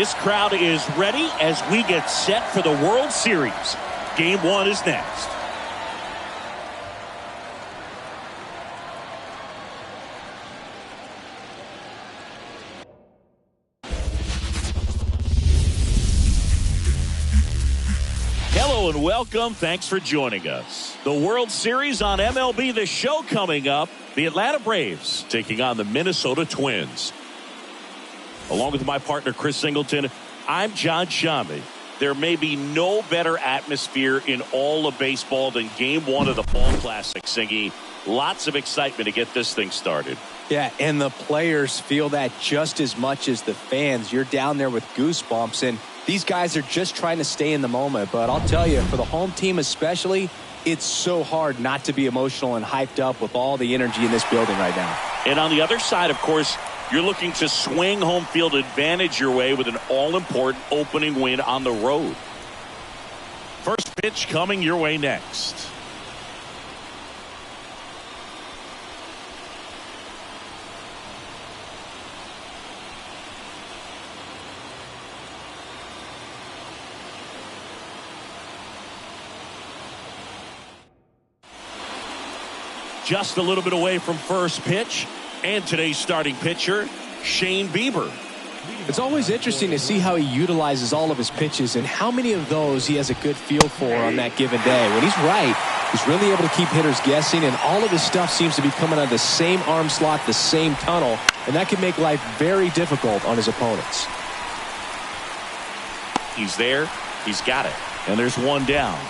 This crowd is ready as we get set for the World Series. Game 1 is next. Hello and welcome. Thanks for joining us. The World Series on MLB The Show coming up. The Atlanta Braves taking on the Minnesota Twins. Along with my partner, Chris Singleton, I'm John Shammy. There may be no better atmosphere in all of baseball than Game 1 of the Fall Classic, Singy. Lots of excitement to get this thing started. Yeah, and the players feel that just as much as the fans. You're down there with goosebumps, and these guys are just trying to stay in the moment. But I'll tell you, for the home team especially, it's so hard not to be emotional and hyped up with all the energy in this building right now. And on the other side, of course, you're looking to swing home field advantage your way with an all-important opening win on the road. First pitch coming your way next. Just a little bit away from first pitch. And today's starting pitcher, Shane Bieber. It's always interesting to see how he utilizes all of his pitches and how many of those he has a good feel for on that given day. When he's right, he's really able to keep hitters guessing, and all of his stuff seems to be coming out of the same arm slot, the same tunnel, and that can make life very difficult on his opponents. He's there. He's got it. And there's one down.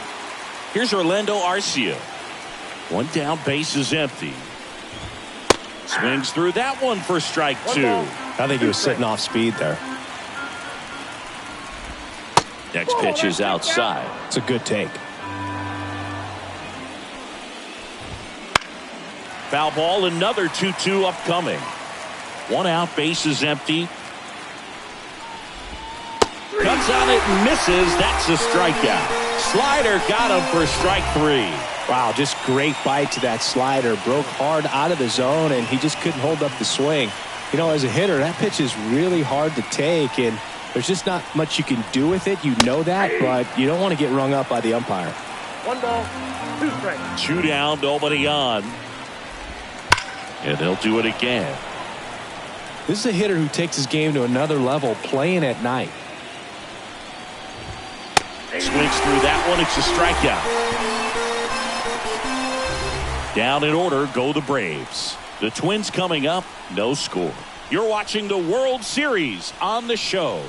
Here's Orlando Arcia. One down, base is empty. Swings through that one for strike 2. I think he was sitting off speed there. Next pitch is outside. It's a good take. Foul ball, another 2-2 upcoming. One out, base is empty. Cuts on it and misses. That's a strikeout. Slider got him for strike 3. Wow, just great bite to that slider. Broke hard out of the zone, and he just couldn't hold up the swing. You know, as a hitter, that pitch is really hard to take, and there's just not much you can do with it. You know that, but you don't want to get rung up by the umpire. 1 ball, 2 strikes. 2 down, nobody on. And they'll do it again. This is a hitter who takes his game to another level, playing at night. Swings through that one. It's a strikeout. Down in order go the Braves. The Twins coming up, no score. You're watching the World Series on the show.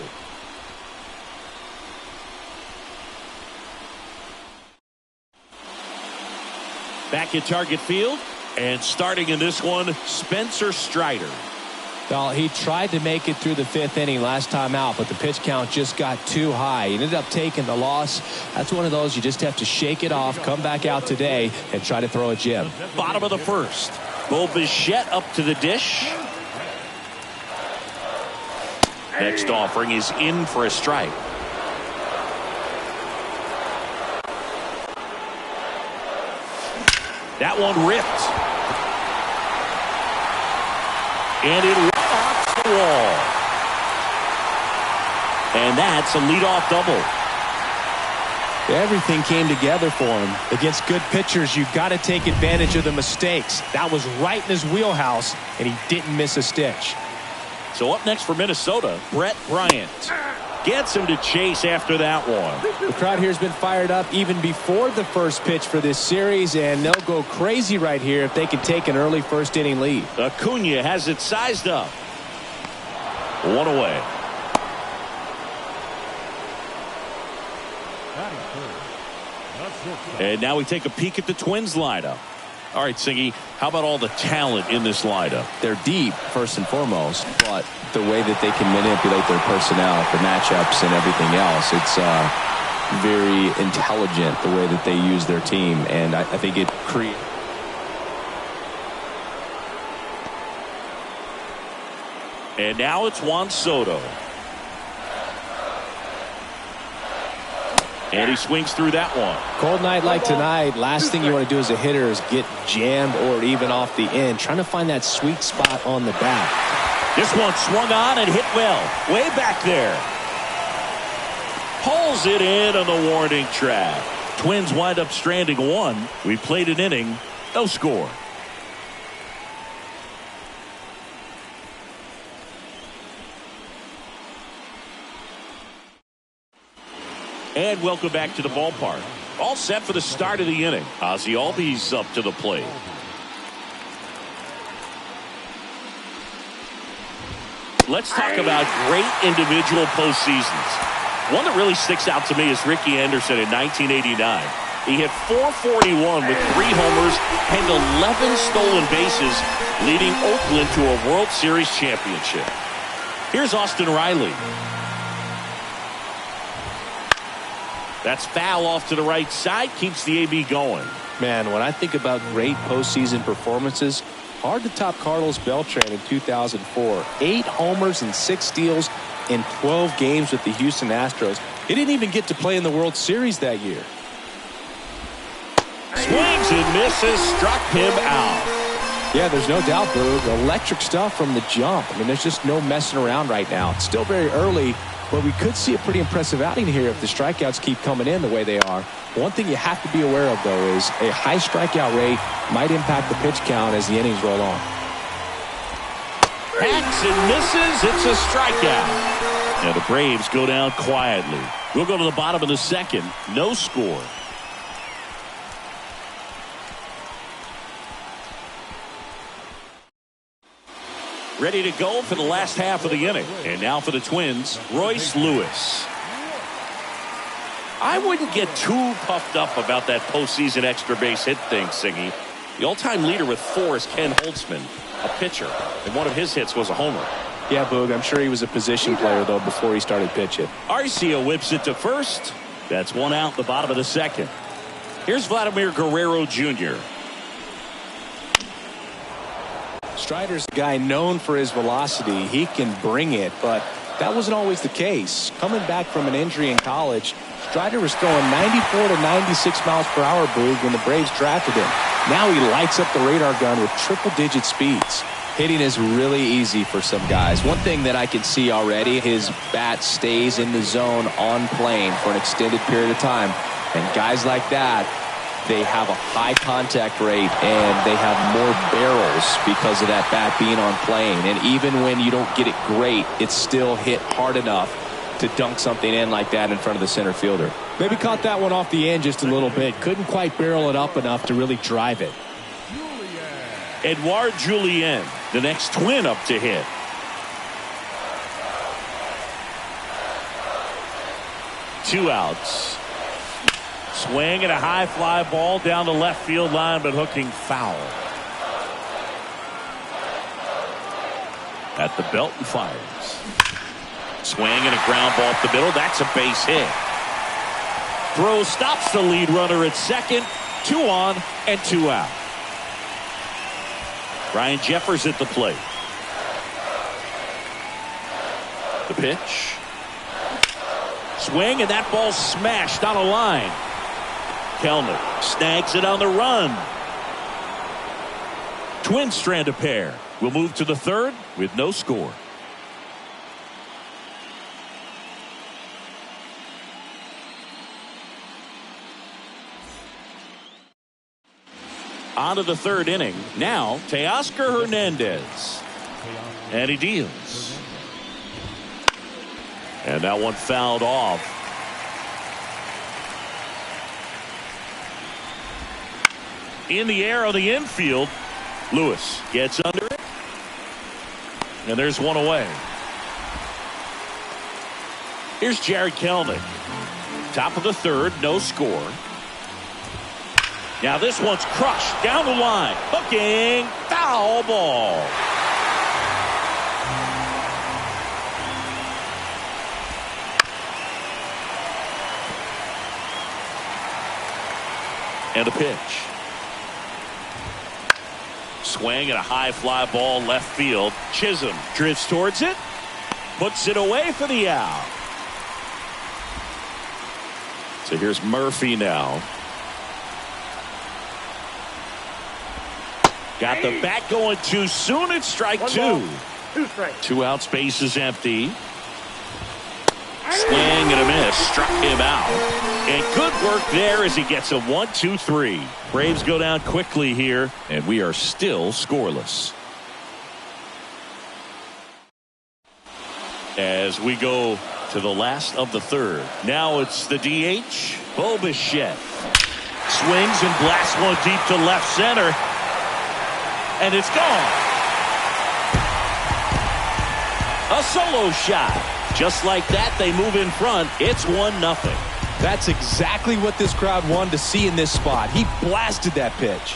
Back at Target Field, and starting in this one, Spencer Strider. Well, he tried to make it through the 5th inning last time out, but the pitch count just got too high. He ended up taking the loss. That's one of those you just have to shake it off, come back out today, and try to throw a gem. Bottom of the first. Bo Bichette up to the dish. Next offering is in for a strike. That one ripped. And it rocks the wall. And that's a leadoff double. Everything came together for him. Against good pitchers, you've got to take advantage of the mistakes. That was right in his wheelhouse, and he didn't miss a stitch. So up next for Minnesota, Brett Bryant. Gets him to chase after that one. The crowd here has been fired up even before the first pitch for this series, and they'll go crazy right here if they can take an early first inning lead. Acuna has it sized up. One away. And now we take a peek at the Twins lineup. All right, Singy, how about all the talent in this lineup? They're deep, first and foremost, but the way that they can manipulate their personnel for matchups and everything else, it's very intelligent the way that they use their team, and I think it creates. And now it's Juan Soto. And he swings through that one. Cold night like tonight, last thing you want to do as a hitter is get jammed or even off the end. Trying to find that sweet spot on the bat. This one swung on and hit well. Way back there. Pulls it in on the warning track. Twins wind up stranding one. We played an inning, no score. And welcome back to the ballpark. All set for the start of the inning. Ozzie Albies up to the plate. Let's talk about great individual postseasons. One that really sticks out to me is Ricky Henderson in 1989. He hit .441 with 3 homers and 11 stolen bases, leading Oakland to a World Series championship. Here's Austin Riley. That's foul off to the right side, keeps the AB going. Man, when I think about great postseason performances, hard to top Carlos Beltran in 2004. 8 homers and 6 steals in 12 games with the Houston Astros. He didn't even get to play in the World Series that year. Swings and misses, struck him out. Yeah, there's no doubt, Boog. Electric stuff from the jump. I mean, there's just no messing around right now. It's still very early, but we could see a pretty impressive outing here if the strikeouts keep coming in the way they are. One thing you have to be aware of, though, is a high strikeout rate might impact the pitch count as the innings roll on. Hacks and misses. It's a strikeout. And the Braves go down quietly. We'll go to the bottom of the second. No score. Ready to go for the last half of the inning. And now for the Twins, Royce Lewis. I wouldn't get too puffed up about that postseason extra base hit thing, Singy. The all-time leader with 4 is Ken Holtzman, a pitcher, and one of his hits was a homer. Yeah, Boog, I'm sure he was a position player, though, before he started pitching. Arcia whips it to first. That's 1 out in the bottom of the second. Here's Vladimir Guerrero Jr. Strider's a guy known for his velocity. He can bring it, but that wasn't always the case. Coming back from an injury in college, Strider was throwing 94 to 96 miles per hour, Boog, when the Braves drafted him. Now he lights up the radar gun with triple-digit speeds. Hitting is really easy for some guys. One thing that I can see already, his bat stays in the zone on plane for an extended period of time. And guys like that, they have a high contact rate and they have more barrels because of that bat being on plane. And even when you don't get it great, it's still hit hard enough to dunk something in like that in front of the center fielder. Maybe caught that one off the end just a little bit. Couldn't quite barrel it up enough to really drive it. Edouard Julien, the next Twin up to hit. Two outs. Swing and a high fly ball down the left field line, but hooking foul. At the belt and fires. Swing and a ground ball up the middle. That's a base hit. Throw stops the lead runner at second. 2 on and 2 out. Ryan Jeffers at the plate. The pitch. Swing and that ball smashed on a line. Kelnick snags it on the run. Twins strand a pair. We'll move to the third with no score. On to the third inning. Now, Teoscar Hernandez. And he deals. And that one fouled off. In the air on the infield. Lewis gets under it. And there's one away. Here's Jared Kelnick. Top of the third, no score. Now this one's crushed down the line. Hooking, foul ball. And a pitch. Swing and a high fly ball left field. Chisholm drifts towards it. Puts it away for the out. So here's Murphy now. Got the bat going too soon. It's strike 2. 2 strikes. 2 outs, base is empty. Swing and a miss. struck him out. And good work there as he gets a 1-2-3. Braves go down quickly here, and we are still scoreless. As we go to the last of the third. Now it's the DH, Bo Bichette. Swings and blasts one deep to left center. And it's gone. A solo shot. Just like that, they move in front. It's 1-0. That's exactly what this crowd wanted to see in this spot. He blasted that pitch.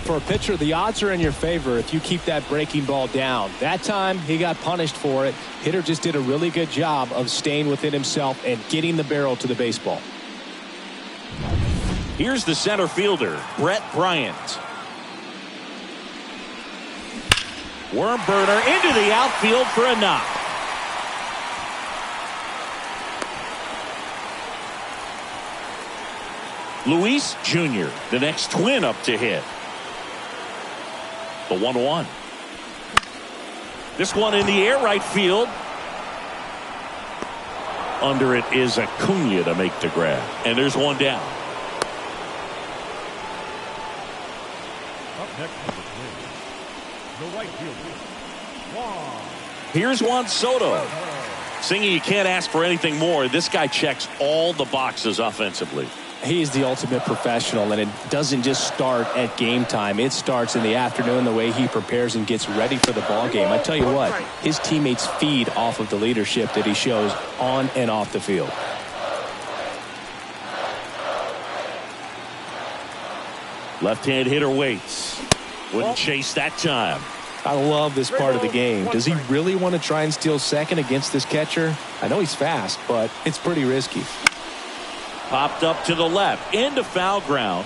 For a pitcher, the odds are in your favor if you keep that breaking ball down. That time, he got punished for it. Hitter just did a really good job of staying within himself and getting the barrel to the baseball. Here's the center fielder, Brett Bryant. Worm burner into the outfield for a knock. Luis Jr., the next Twin up to hit. The 1-1. This one in the air, right field. Under it is Acuna to make the grab. And there's one down. Up next is the right fielder, Juan. Here's Juan Soto. Singing, you can't ask for anything more. This guy checks all the boxes offensively. He's the ultimate professional, and it doesn't just start at game time. It starts in the afternoon, the way he prepares and gets ready for the ball game. I tell you what, his teammates feed off of the leadership that he shows on and off the field. Left-hand hitter waits. Wouldn't chase that time. I love this part of the game. Does he really want to try and steal second against this catcher? I know he's fast, but it's pretty risky. Popped up to the left, into foul ground.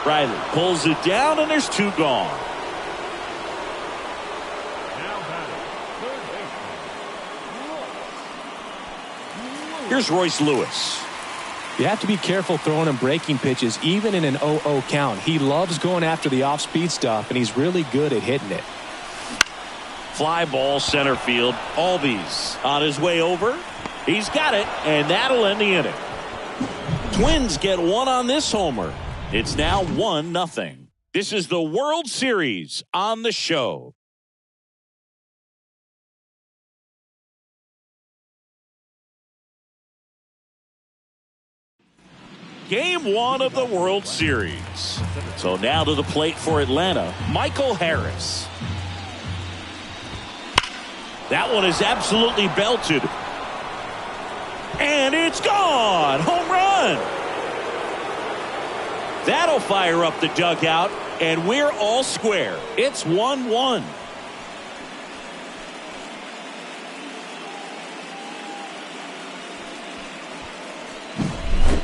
Riley pulls it down, and there's two gone. Now batting, third baseman. Here's Royce Lewis. You have to be careful throwing him breaking pitches, even in an 0-0 count. He loves going after the off-speed stuff, and he's really good at hitting it. Fly ball center field. Albies on his way over. He's got it, and that'll end the inning. Twins get one on this homer. It's now 1-0. This is the World Series on the show. Game 1 of the World Series. So now to the plate for Atlanta, Michael Harris. That one is absolutely belted. And it's gone! Home run! That'll fire up the dugout, and we're all square. It's 1-1.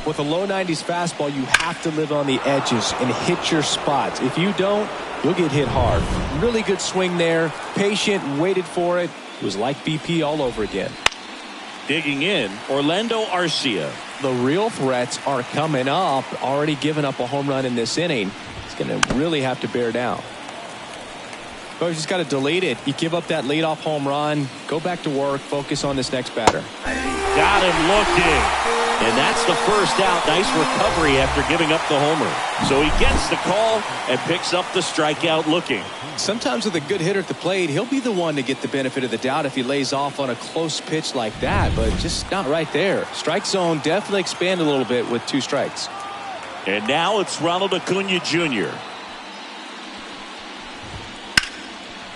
With a low 90s fastball, you have to live on the edges and hit your spots. If you don't, you'll get hit hard. Really good swing there. Patient, waited for it. It was like BP all over again. Digging in, Orlando Arcia. The real threats are coming up. Already given up a home run in this inning. He's going to really have to bear down. But you just got to delete it. You give up that leadoff home run. Go back to work. Focus on this next batter. Got him looking. And that's the first out. Nice recovery after giving up the homer. So he gets the call and picks up the strikeout looking. Sometimes with a good hitter at the plate, he'll be the one to get the benefit of the doubt if he lays off on a close pitch like that, but just not right there. Strike zone definitely expanded a little bit with 2 strikes. And now it's Ronald Acuna Jr.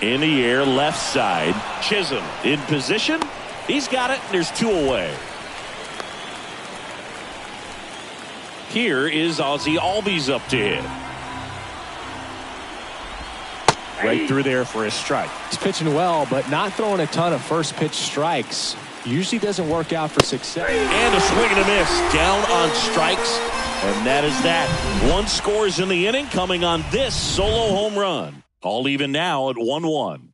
In the air, left side. Chisholm in position. He's got it, and there's 2 away. Here is Ozzie Albies up to hit. Right through there for a strike. He's pitching well, but not throwing a ton of first pitch strikes. Usually doesn't work out for success. And a swing and a miss. Down on strikes. And that is that. 1 scores in the inning coming on this solo home run. All even now at 1-1.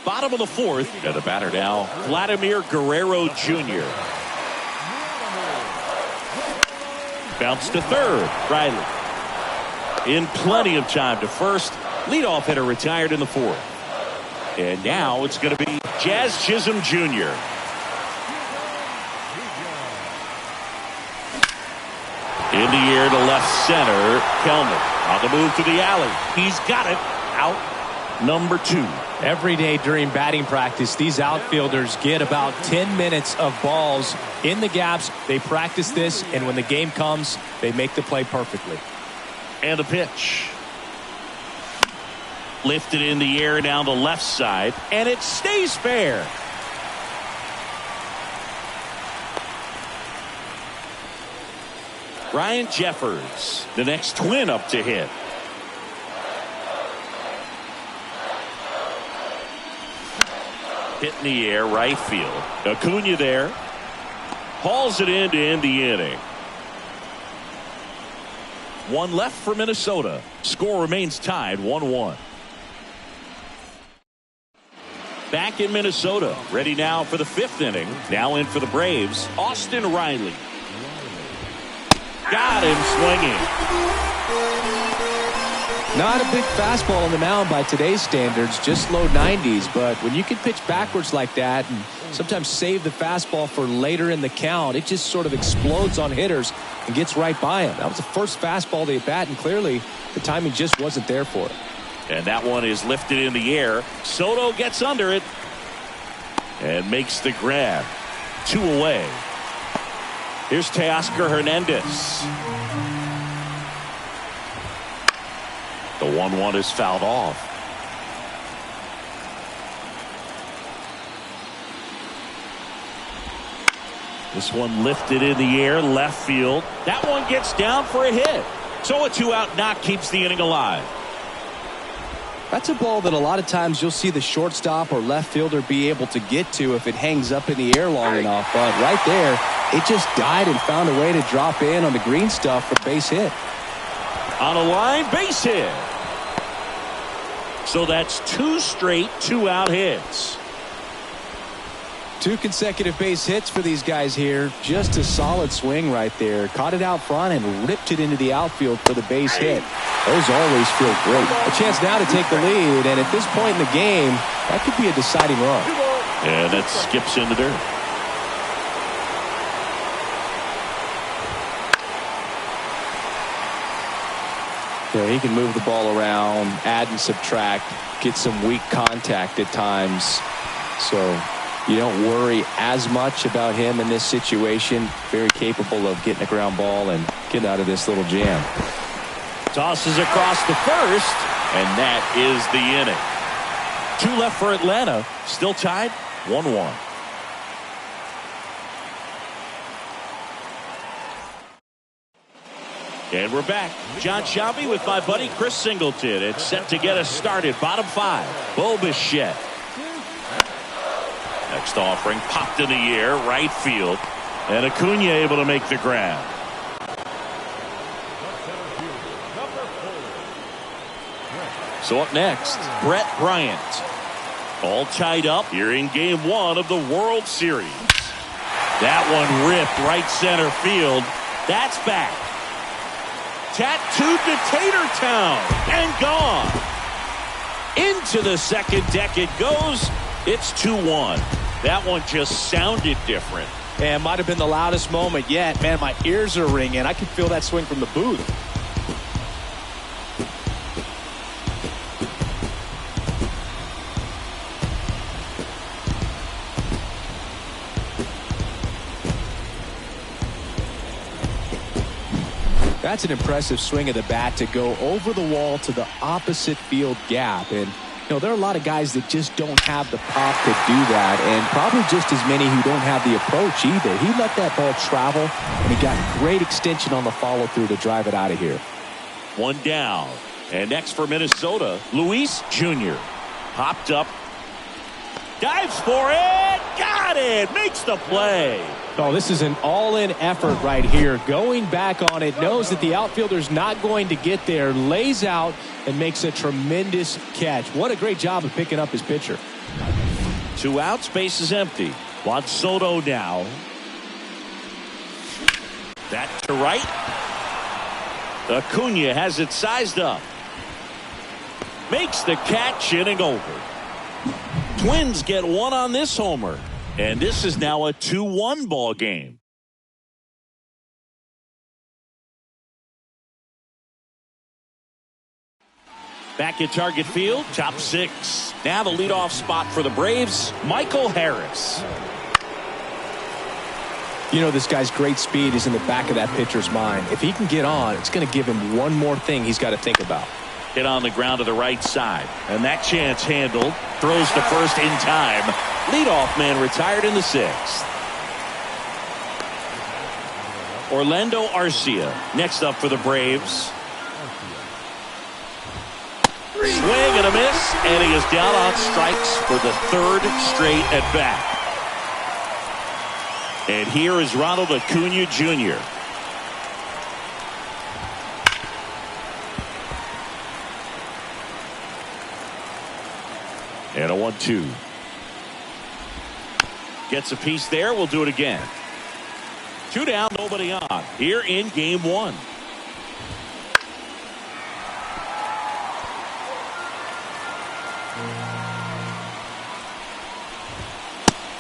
Bottom of the fourth. And the batter now, Vladimir Guerrero Jr. Bounce to third. Riley. In plenty of time to first. Leadoff hitter retired in the fourth. And now it's going to be Jazz Chisholm Jr. In the air to left center. Kelman on the move to the alley. He's got it. Out number 2. Every day during batting practice, these outfielders get about 10 minutes of balls in the gaps. They practice this, and when the game comes, they make the play perfectly. And a pitch. Lifted in the air down the left side, and it stays fair. Ryan Jeffers, the next Twin up to hit. Hit in the air, right field. Acuna there. Hauls it in to end the inning. 1 left for Minnesota. Score remains tied 1-1. Back in Minnesota. Ready now for the 5th inning. Now in for the Braves. Austin Riley. Got him swinging. Not a big fastball on the mound by today's standards, just low 90s. But when you can pitch backwards like that and sometimes save the fastball for later in the count, it just sort of explodes on hitters and gets right by him. That was the first fastball they bat, and clearly the timing just wasn't there for it. And that one is lifted in the air. Soto gets under it and makes the grab. 2 away. Here's Teoscar Hernandez. The 1-1 is fouled off. This one lifted in the air, left field. That one gets down for a hit. So a 2-out knock keeps the inning alive. That's a ball that a lot of times you'll see the shortstop or left fielder be able to get to if it hangs up in the air long enough. But right there, it just died and found a way to drop in on the green stuff for base hit. On a line, base hit. So that's 2 straight 2-out hits. 2 consecutive base hits for these guys here. Just a solid swing right there. Caught it out front and ripped it into the outfield for the base hit. Those always feel great. A chance now to take the lead, and at this point in the game, that could be a deciding run. And that skips in the dirt. Yeah, he can move the ball around, add and subtract, get some weak contact at times. So you don't worry as much about him in this situation. Very capable of getting a ground ball and getting out of this little jam. Tosses across the first, and that is the inning. 2 left for Atlanta. Still tied 1-1. And we're back. John Shelby with my buddy Chris Singleton. It's set to get us started. Bottom 5. Bo Bichette. Next offering popped in the air, right field. And Acuna able to make the grab. So up next, Brett Bryant. All tied up here in Game 1 of the World Series. That one ripped right center field. That's back. Tattooed to Tatertown and gone. Into the second deck it goes. It's 2-1. That one just sounded different. And might have been the loudest moment yet. Man, my ears are ringing. I can feel that swing from the booth. That's an impressive swing of the bat to go over the wall to the opposite field gap. And, you know, there are a lot of guys that just don't have the pop to do that, and probably just as many who don't have the approach either. He let that ball travel, and he got great extension on the follow-through to drive it out of here. 1 down. And next for Minnesota, Luis Jr. Hopped up. Dives for it. Got it. Makes the play. Oh, this is an all-in effort right here. Going back on it, knows that the outfielder's not going to get there, lays out and makes a tremendous catch. What a great job of picking up his pitcher. 2 outs, base is empty. Juan Soto now. That to right. Acuna has it sized up. Makes the catch, inning over. Twins get 1 on this homer. And this is now a 2-1 ball game. Back at Target Field, top 6. Now the leadoff spot for the Braves, Michael Harris. You know, this guy's great speed is in the back of that pitcher's mind. If he can get on, it's going to give him one more thing he's got to think about. Hit on the ground to the right side. And that chance handled. Throws to first in time. Leadoff man retired in the 6th. Orlando Arcia next up for the Braves. Swing and a miss, and he is down on strikes for the 3rd straight at bat. And here is Ronald Acuna Jr. And a 1-2. Gets a piece there. We'll do it again. 2 down, nobody on. Here in game 1.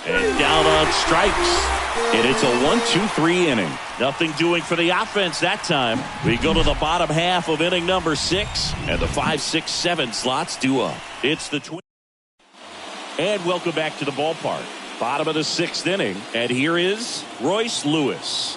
And down on strikes. And it's a 1-2-3 inning. Nothing doing for the offense that time. We go to the bottom half of inning number 6. And the 5, 6, 7 slots due up. It's the Twins. And welcome back to the ballpark. Bottom of the 6th inning. And here is Royce Lewis.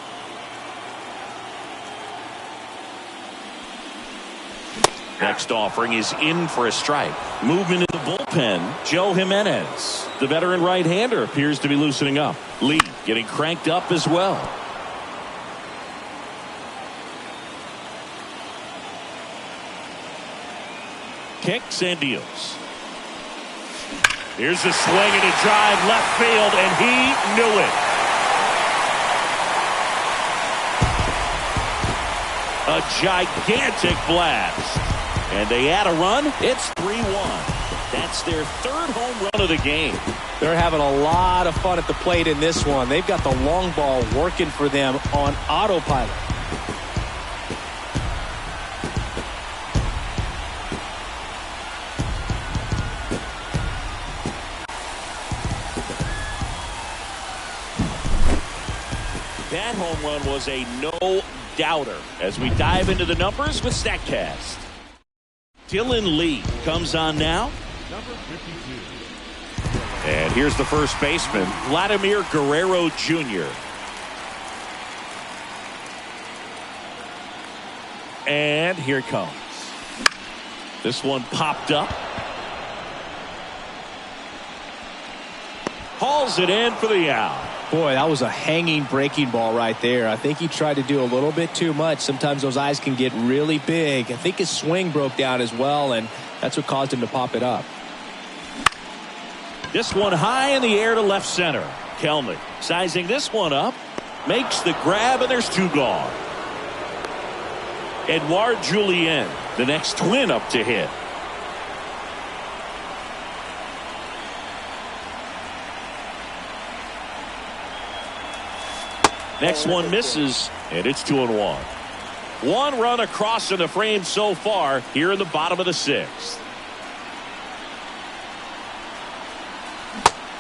Next offering is in for a strike. Movement in the bullpen. Joe Jimenez. The veteran right-hander appears to be loosening up. Lee getting cranked up as well. Kicks and deals. Here's a swing and a drive left field, and he knew it. A gigantic blast. And they add a run. It's 3-1. That's their 3rd home run of the game. They're having a lot of fun at the plate in this one. They've got the long ball working for them on autopilot. That home run was a no-doubter as we dive into the numbers with StatCast. Dylan Lee comes on now. Number 52. And here's the first baseman, Vladimir Guerrero Jr. And here it comes. This one popped up. Hauls it in for the out. Boy, that was a hanging breaking ball right there. I think he tried to do a little bit too much. Sometimes those eyes can get really big. I think his swing broke down as well, and that's what caused him to pop it up. This one high in the air to left center. Kelnick sizing this one up. Makes the grab, and there's 2 gone. Edouard Julien, the next Twin up to hit. Next one misses, and it's 2-1. 1 run across in the frame so far here in the bottom of the 6th.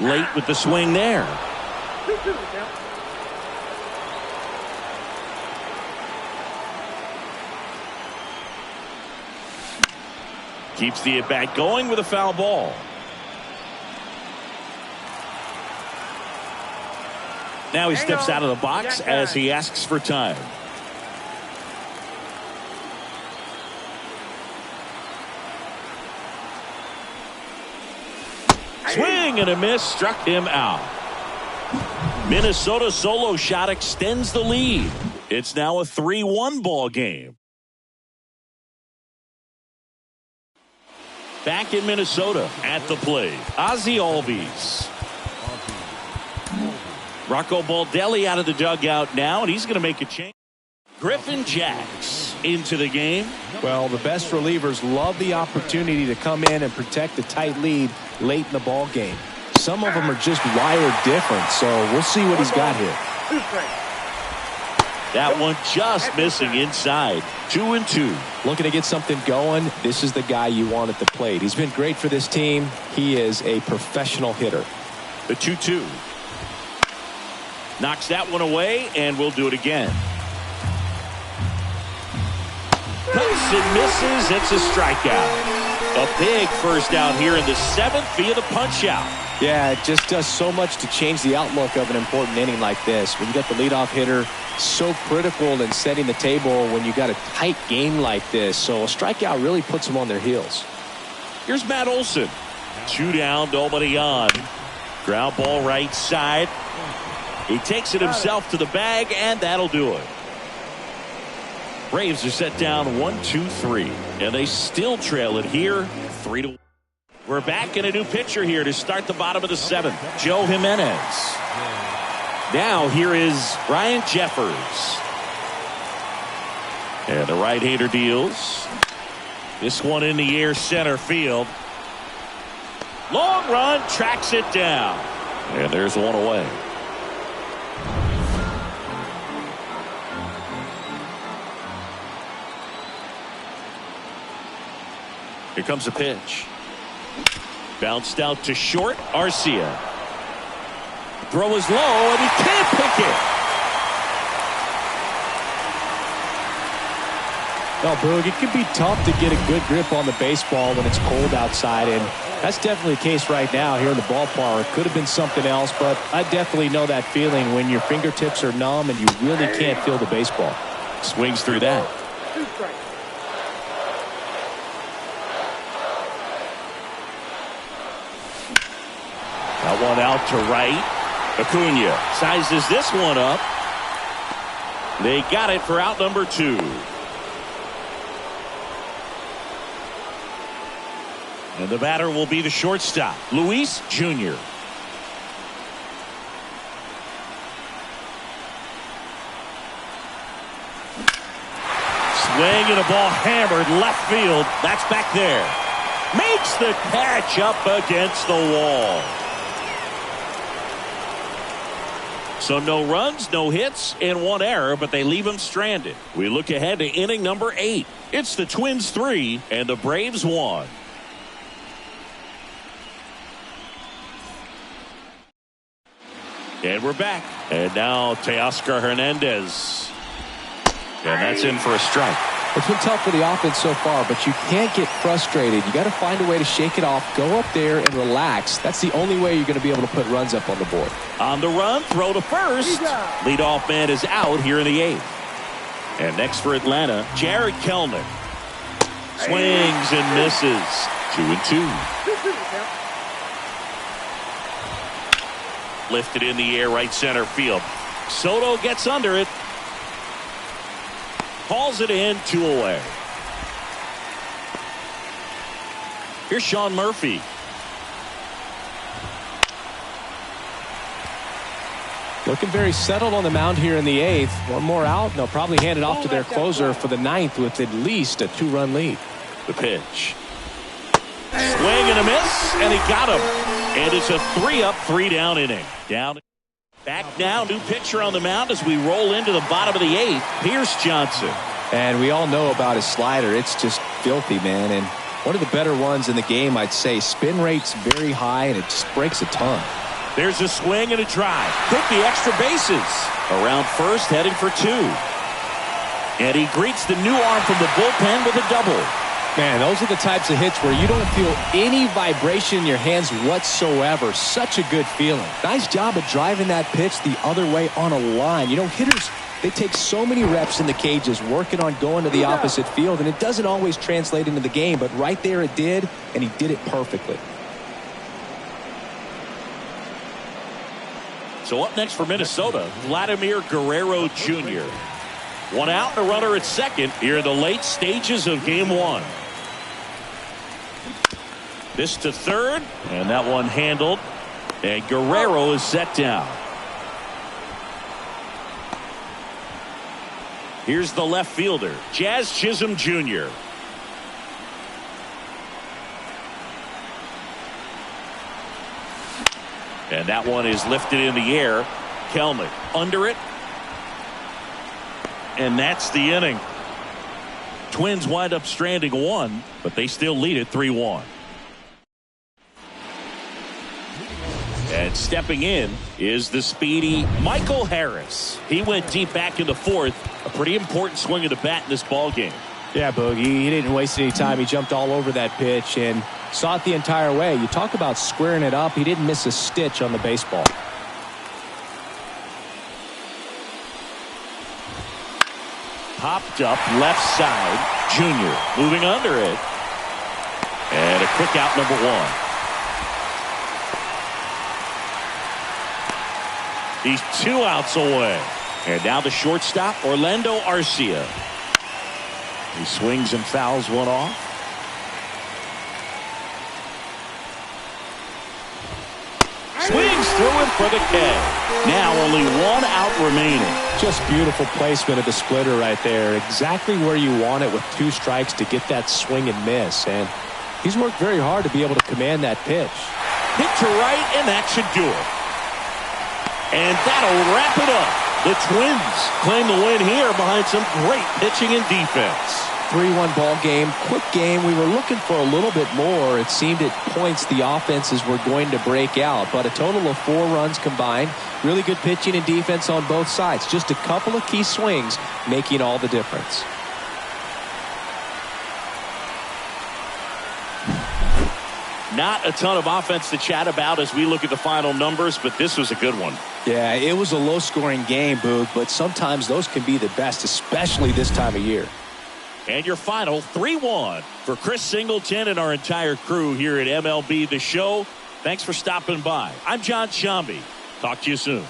Late with the swing there. Keeps the at-bat going with a foul ball. Now he steps out of the box as he asks for time. Swing and a miss, struck him out. Minnesota solo shot extends the lead. It's now a 3-1 ball game. Back in Minnesota at the plate, Ozzie Albies. Rocco Baldelli out of the dugout now, and he's going to make a change. Griffin Jacks into the game. Well, the best relievers love the opportunity to come in and protect a tight lead late in the ball game. some of them are just wired different. So we'll see what he's got here. That one just missing inside. 2-2. Looking to get something going. This is the guy you want at the plate. He's been great for this team. He is a professional hitter. The 2-2. Knocks that one away, and we'll do it again. Cuts and misses. It's a strikeout. A big first out here in the 7th via the punch out. Yeah, it just does so much to change the outlook of an important inning like this. When you got the leadoff hitter, so critical in setting the table when you got a tight game like this. So a strikeout really puts them on their heels. Here's Matt Olson. 2 down, nobody on. Ground ball right side. He takes it himself to the bag, and that'll do it. Braves are set down 1-2-3, and they still trail it here 3-1. We're back in a new pitcher here to start the bottom of the 7th. Joe Jimenez. Now here is Ryan Jeffers. And the right-hander deals. This one in the air center field. Long run, tracks it down. And there's one away. Here comes a pitch. Bounced out to short. Arcia. Throw is low, and he can't pick it. Well, Boog, it can be tough to get a good grip on the baseball when it's cold outside, and that's definitely the case right now here in the ballpark. Could have been something else, but I definitely know that feeling when your fingertips are numb and you really can't feel the baseball. Swings through that. That one out to right. Acuna sizes this one up. They got it for out number 2. And the batter will be the shortstop, Luis Jr. Swing and a ball hammered left field. That's back there. Makes the catch up against the wall. So no runs, no hits, and 1 error, but they leave him stranded. We look ahead to inning number 8. It's the Twins 3 and the Braves 1. And we're back. And now Teoscar Hernandez. And that's in for a strike. It's been tough for the offense so far, but you can't get frustrated. You got to find a way to shake it off, go up there and relax. That's the only way you're going to be able to put runs up on the board. On the run, throw to first. Leadoff man is out here in the 8th. And next for Atlanta, Jared Kelnick. Swings and misses. 2-2. Lifted in the air, right center field. Soto gets under it. Calls it in, 2 away. Here's Sean Murphy. Looking very settled on the mound here in the 8th. One more out, and they'll probably hand it off to their closer for the 9th with at least a 2-run lead. The pitch. Swing and a miss, and he got him. And it's a 3-up, 3-down inning. Down. Back now, new pitcher on the mound as we roll into the bottom of the 8th. Pierce Johnson. And we all know about his slider. It's just filthy, man. And one of the better ones in the game, I'd say. Spin rate's very high, and it just breaks a ton. There's a swing and a drive. Took the extra bases. Around first, heading for 2. And he greets the new arm from the bullpen with a double. Man, those are the types of hits where you don't feel any vibration in your hands whatsoever. Such a good feeling. Nice job of driving that pitch the other way on a line. You know, hitters, they take so many reps in the cages working on going to the opposite field, and it doesn't always translate into the game, but right there it did, and he did it perfectly. So up next for Minnesota, Vladimir Guerrero Jr. 1 out and a runner at second here in the late stages of game 1. This to third, and that one handled, and Guerrero is set down. Here's the left fielder, Jazz Chisholm Jr. And that one is lifted in the air. Kelnick under it. And that's the inning. Twins wind up stranding one, but they still lead it 3-1. And stepping in is the speedy Michael Harris. He went deep back in the fourth. A pretty important swing of the bat in this ball game. Yeah, Boogie, he didn't waste any time. He jumped all over that pitch and saw it the entire way. You talk about squaring it up. He didn't miss a stitch on the baseball. Popped up left side. Junior moving under it. And a quick out, number one. He's 2 outs away. And now the shortstop, Orlando Arcia. He swings and fouls one off. Swings through it for the K. Now only 1 out remaining. Just beautiful placement of the splitter right there. Exactly where you want it with 2 strikes to get that swing and miss. And he's worked very hard to be able to command that pitch. Hit to right, and that should do it. And that'll wrap it up. The Twins claim the win here behind some great pitching and defense. 3-1 ball game, quick game. We were looking for a little bit more. It seemed at points the offenses were going to break out, but a total of 4 runs combined. Really good pitching and defense on both sides. Just a couple of key swings making all the difference. Not a ton of offense to chat about as we look at the final numbers, but this was a good one. Yeah, it was a low-scoring game, Boog, but sometimes those can be the best, especially this time of year. And your final 3-1 for Chris Singleton and our entire crew here at MLB The Show. Thanks for stopping by. I'm John Shambi. Talk to you soon.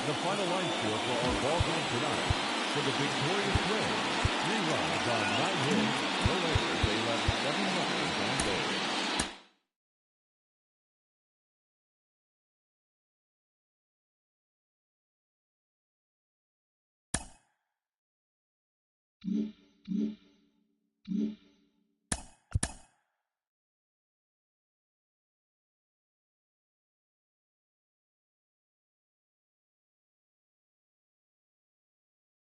The final line score for our ball game tonight. For the victorious Twins, 3 runs on 9 hits. No errors. They left 7 runners on base.